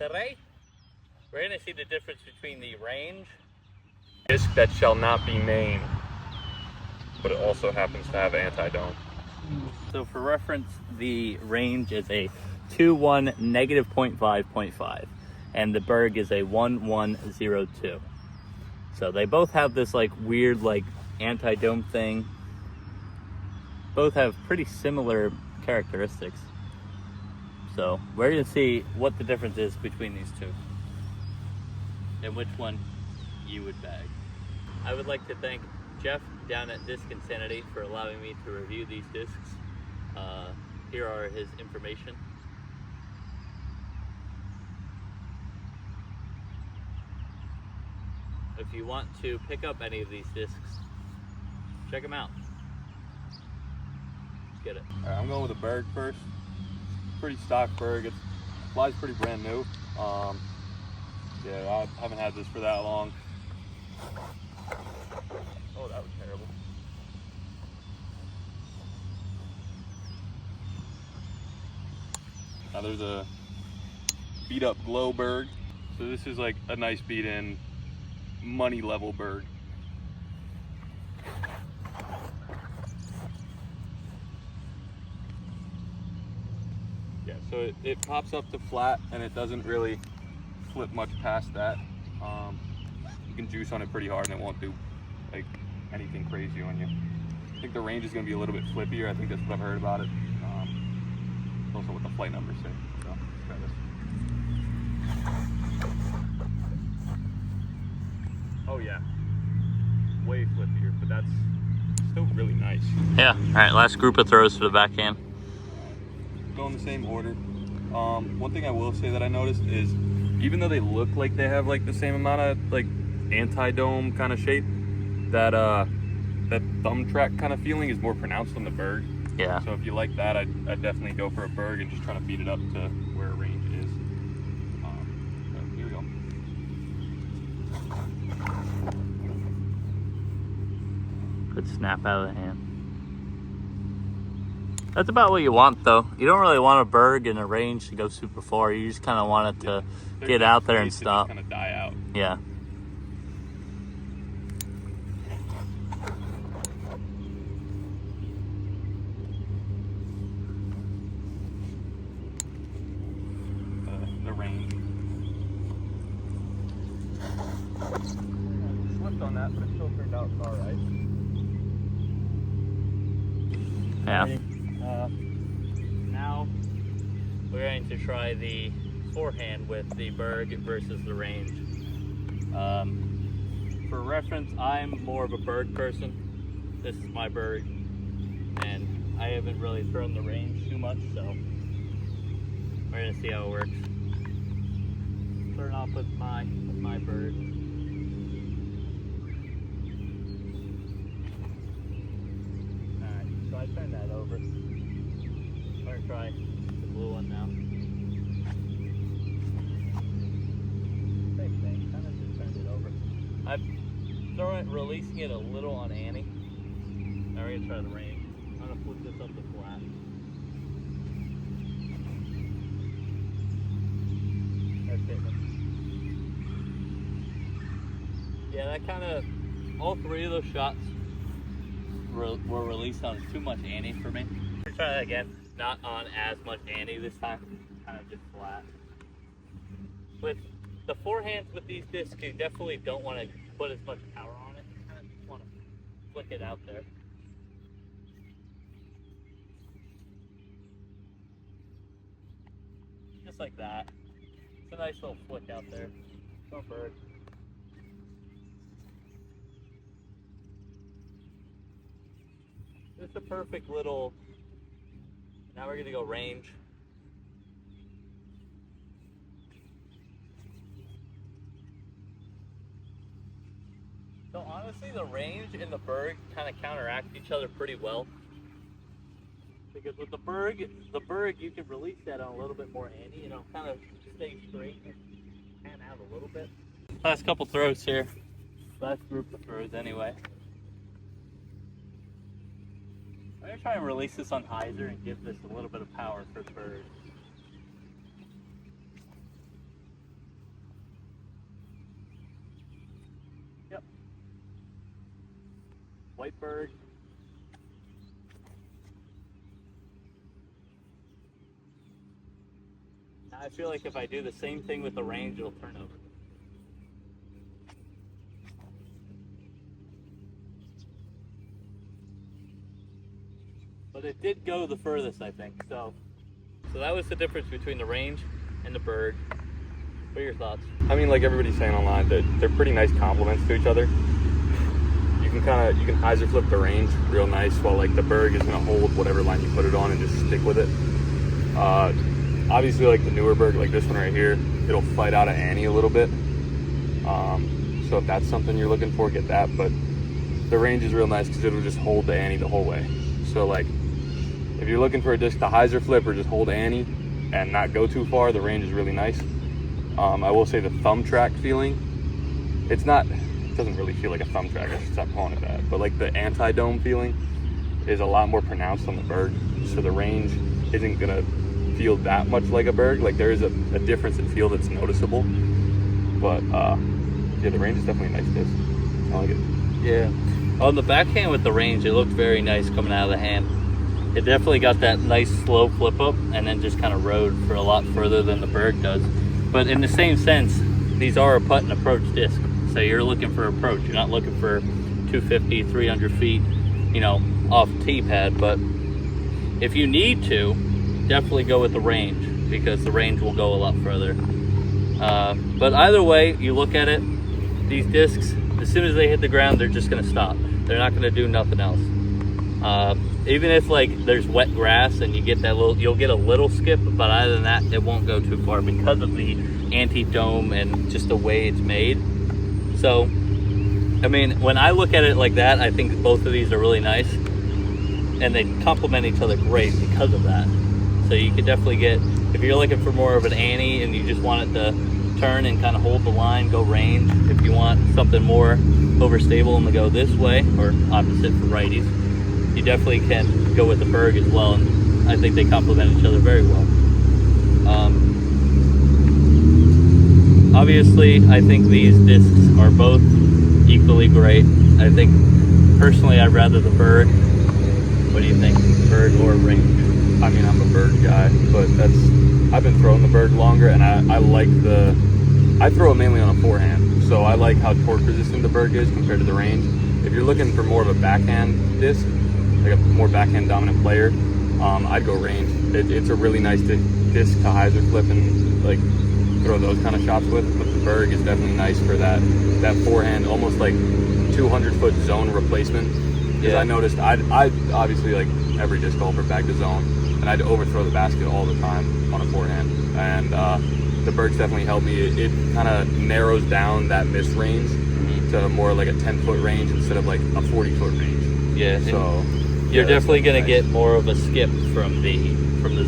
Today, we're going to see the difference between the range disc that shall not be named, but it also happens to have anti-dome. So for reference, the range is a 2-1 negative 0.5.5, and the Berg is a 1-1-0-2. So they both have this like weird like anti-dome thing. Both have pretty similar characteristics. So we're going to see what the difference is between these two and which one you would bag. I would like to thank Jeff down at Disc Insanity for allowing me to review these discs. Here are his information. If you want to pick up any of these discs, check them out. Let's get it. All right, I'm going with a Berg first. Pretty stock Berg. It flies pretty brand new. Yeah, I haven't had this for that long. Oh, that was terrible. Now there's a beat up glow Berg. So this is like a nice beat in money level Berg. Yeah, so it pops up to flat and it doesn't really flip much past that. You can juice on it pretty hard and it won't do like anything crazy on you. I think the range is going to be a little bit flippier. I think that's what I've heard about it. Also what the flight numbers say. So let's try this. Oh yeah, way flippier, but that's still really nice. Yeah, all right, last group of throws for the backhand. Go in the same order. One thing I will say that I noticed is even though they look like they have like the same amount of like anti-dome kind of shape, that that thumb track kind of feeling is more pronounced on the Berg. Yeah. So if you like that, I'd definitely go for a Berg and just try to beat it up to where a range is. So here we go. Good snap out of the hand. That's about what you want, though. You don't really want a Berg in a range to go super far. You just kind of want it to get out there and stop. Kind of die out. Yeah. The range. Slipped on that, but it still turned out all right. Yeah. Now we're going to try the forehand with the Berg versus the range. For reference, I'm more of a Berg person. This is my Berg, and I haven't really thrown the range too much, so we're gonna see how it works. Start off with my Berg. Alright, so I turned that over. I'm gonna try the blue one now. Same thing, kind of just turned it over. I'm throwing it, releasing it a little on Annie. Now we're gonna try the range. I'm gonna flip this up to flat. That's it. Yeah, that kind of, all three of those shots were released on too much Annie for me. We're trying that again, not on as much Annie this time, kind of just flat. With the forehands with these discs, you definitely don't want to put as much power on it. You kind of just want to flick it out there. Just like that. It's a nice little flick out there. No bird. It's a perfect little, now we're gonna go range. So honestly, the range and the Berg kind of counteract each other pretty well. Because with the Berg you can release that on a little bit more Annie, and it'll kind of stay straight and pan out a little bit. Last couple throws here. Last group of throws anyway. I'm gonna try and release this on hyzer and give this a little bit of power for Berg. white Berg. Now I feel like if I do the same thing with the range, it'll turn over. But it did go the furthest, I think. So that was the difference between the range and the Berg. What are your thoughts? I mean, like everybody's saying online, they're pretty nice complements to each other. You can hyzer flip the range real nice, while like the Berg is gonna hold whatever line you put it on and just stick with it. Obviously, like the newer Berg, like this one right here, it'll fight out of Annie a little bit. So if that's something you're looking for, get that. But the range is real nice because it'll just hold the Annie the whole way. So like, if you're looking for a disc to hyzer flip or just hold Annie and not go too far, the range is really nice. I will say the thumb track feeling, it doesn't really feel like a thumb track, I should stop calling it that. But like the anti-dome feeling is a lot more pronounced on the Berg. So the range isn't gonna feel that much like a Berg. Like there is a difference in feel that's noticeable. But yeah, the range is definitely a nice disc. I like it. Yeah. On the backhand with the range, it looked very nice coming out of the hand. It definitely got that nice slow flip up and then just kind of rode for a lot further than the Berg does. But in the same sense, these are a putt and approach disc. So you're looking for approach. You're not looking for 250, 300 feet, you know, off tee pad. But if you need to, definitely go with the range because the range will go a lot further. But either way, you look at it, these discs, as soon as they hit the ground, they're just gonna stop. They're not gonna do nothing else. Even if like there's wet grass and you get that you'll get a little skip, but other than that, it won't go too far because of the anti-dome and just the way it's made. So, I mean, when I look at it like that, I think both of these are really nice and they complement each other great because of that. So you could definitely get, if you're looking for more of an Annie and you just want it to turn and kind of hold the line, go range. If you want something more overstable and to go this way, or opposite for righties, you definitely can go with the Berg as well, and I think they complement each other very well. Obviously, I think these discs are both equally great. I think, personally, I'd rather the Berg. What do you think, Berg or range? I mean, I'm a Berg guy, but I've been throwing the Berg longer, and I throw it mainly on a forehand, so I like how torque resistant the Berg is compared to the range. If you're looking for more of a backhand disc, like a more backhand dominant player, I'd go range. It's a really nice disc to hyzer flip and like throw those kind of shots with, but the Berg is definitely nice for that forehand, almost like 200-foot zone replacement. Because I noticed I'd obviously, like every disc golfer, bag the zone, and I'd overthrow the basket all the time on a forehand, and the Berg's definitely helped me. It kind of narrows down that miss range to more like a 10-foot range instead of like a 40-foot range. Yeah. So you're definitely gonna get more of a skip from the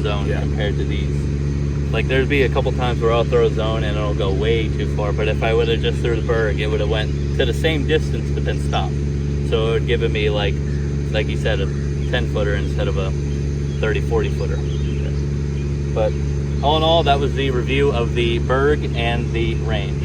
zone compared to these. Like there'd be a couple times where I'll throw a zone and it'll go way too far, but if I would have just threw the Berg, it would have went to the same distance but then stopped. So it would give me like you said, a 10-footer instead of a 30, 40-footer. But all in all, that was the review of the Berg and the range.